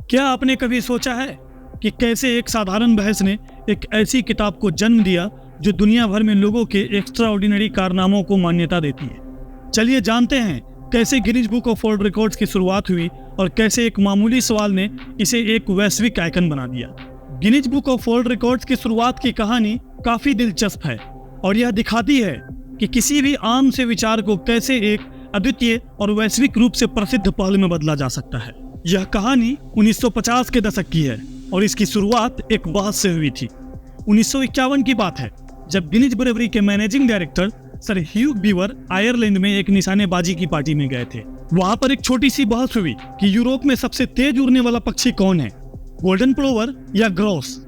क्या आपने कभी सोचा है कि कैसे एक साधारण बहस ने एक ऐसी किताब को जन्म दिया जो दुनिया भर में लोगों के एक्स्ट्राऑर्डिनरी कारनामों को मान्यता देती है। चलिए जानते हैं कैसे Guinness book of world records की शुरुआत हुई और कैसे एक मामूली सवाल ने इसे एक वैश्विक आइकन बना दिया। Guinness book of world records की शुरुआत की कहानी काफी दिलचस्प है और यह दिखाती है कि किसी भी आम से विचार को कैसे एक अद्वितीय और वैश्विक रूप से प्रसिद्ध पहल में बदला जा सकता है। यह कहानी 1950 के दशक की है और इसकी शुरुआत एक बहस से हुई थी। 1951 की बात है जब गिनीज ब्रेवरी के managing director sir Hugh beaver Ireland में एक निशानेबाजी की पार्टी में गए थे। वहां पर एक छोटी सी बहस हुई कि यूरोप में सबसे तेज उड़ने वाला पक्षी कौन है, गोल्डन प्लोवर या ग्रॉस।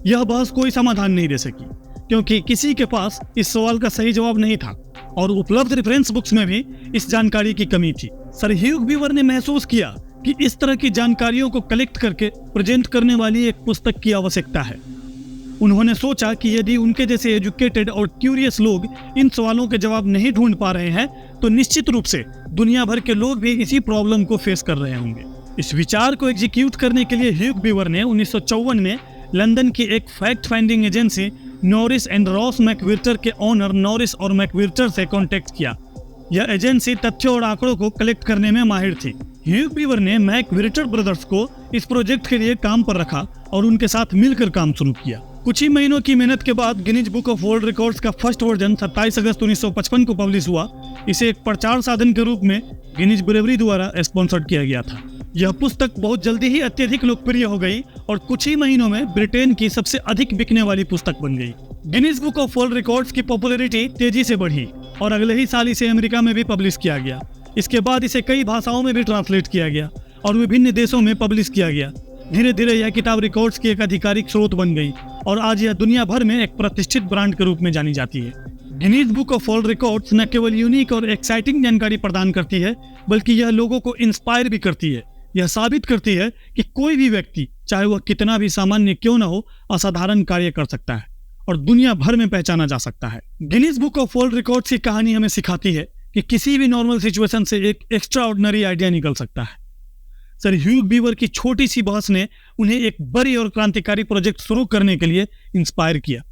यह बहस कोई समाधान नहीं दे सकी क्योंकि किसी के पास इस सवाल का सही जवाब नहीं था और उपलब्ध रेफरेंस बुक्स में भी इस जानकारी की कमी थी। सर ह्यूग बीवर ने महसूस किया कि इस तरह की जानकारियों को कलेक्ट करके प्रेजेंट करने वाली एक पुस्तक की आवश्यकता है। उन्होंने सोचा कि यदि उनके जैसे एजुकेटेड और क्यूरियस लोग इन सवालों के जवाब नहीं ढूंढ पा रहे हैं तो निश्चित रूप से दुनिया भर के लोग भी इसी प्रॉब्लम को फेस कर रहे होंगे। इस विचार को एग्जीक्यूट करने के लिए ह्यूग बीवर ने 1954 में लंदन की एक fact finding agency Norris and Ross McWhirter के ओनर नॉरिस और मैकविर्टर से कॉन्टेक्ट किया। यह एजेंसी तथ्यों और आंकड़ों को कलेक्ट करने में माहिर थी। ह्यूग बीवर ने मैकविर्टर ब्रदर्स को इस प्रोजेक्ट के लिए काम पर रखा और उनके साथ मिलकर काम शुरू किया। कुछ ही महीनों की मेहनत के बाद Guinness book of world records का फर्स्ट वर्जन 27 अगस्त 1955 को पब्लिश हुआ। इसे एक प्रचार साधन के रूप में गिनीज ब्रेवरी द्वारा स्पॉन्सर्ड किया गया था। यह पुस्तक बहुत जल्दी ही अत्यधिक लोकप्रिय हो गई और कुछ ही महीनों में ब्रिटेन की सबसे अधिक बिकने वाली पुस्तक बन गई। Guinness book of world records की पॉपुलैरिटी तेजी से बढ़ी और अगले ही साल इसे अमेरिका में भी पब्लिश किया गया। इसके बाद इसे कई भाषाओं में भी ट्रांसलेट किया गया और विभिन्न देशों में पब्लिश किया गया। धीरे धीरे यह किताब रिकॉर्ड्स की एक आधिकारिक स्रोत बन गई और आज यह दुनिया भर में एक प्रतिष्ठित ब्रांड के रूप में जानी जाती है। Guinness book of world records न केवल यूनिक और एक्साइटिंग जानकारी प्रदान करती है बल्कि यह लोगों को इंस्पायर भी करती है। यह साबित करती है कि कोई भी व्यक्ति चाहे वह कितना भी सामान्य क्यों न हो असाधारण कार्य कर सकता है और दुनिया भर में पहचाना जा सकता है। Guinness book of world records की कहानी हमें सिखाती है कि किसी भी नॉर्मल सिचुएशन से एक एक्स्ट्रा ऑर्डिनरी आइडिया निकल सकता है। सर ह्यूग बीवर की छोटी सी बहस ने उन्हें एक बड़ी और क्रांतिकारी प्रोजेक्ट शुरू करने के लिए इंस्पायर किया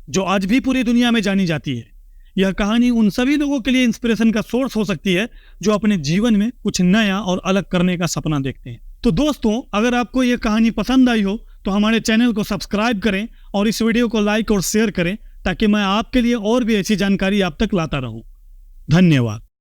जो आज भी पूरी दुनिया में जानी जाती है। यह कहानी उन सभी लोगों के लिए इंस्पिरेशन का सोर्स हो सकती है जो अपने जीवन में कुछ नया और अलग करने का सपना देखते हैं। तो दोस्तों, अगर आपको यह कहानी पसंद आई हो तो हमारे चैनल को सब्सक्राइब करें और इस वीडियो को लाइक और शेयर करें ताकि मैं आपके लिए और भी ऐसी जानकारी आप तक लाता रहूं। धन्यवाद।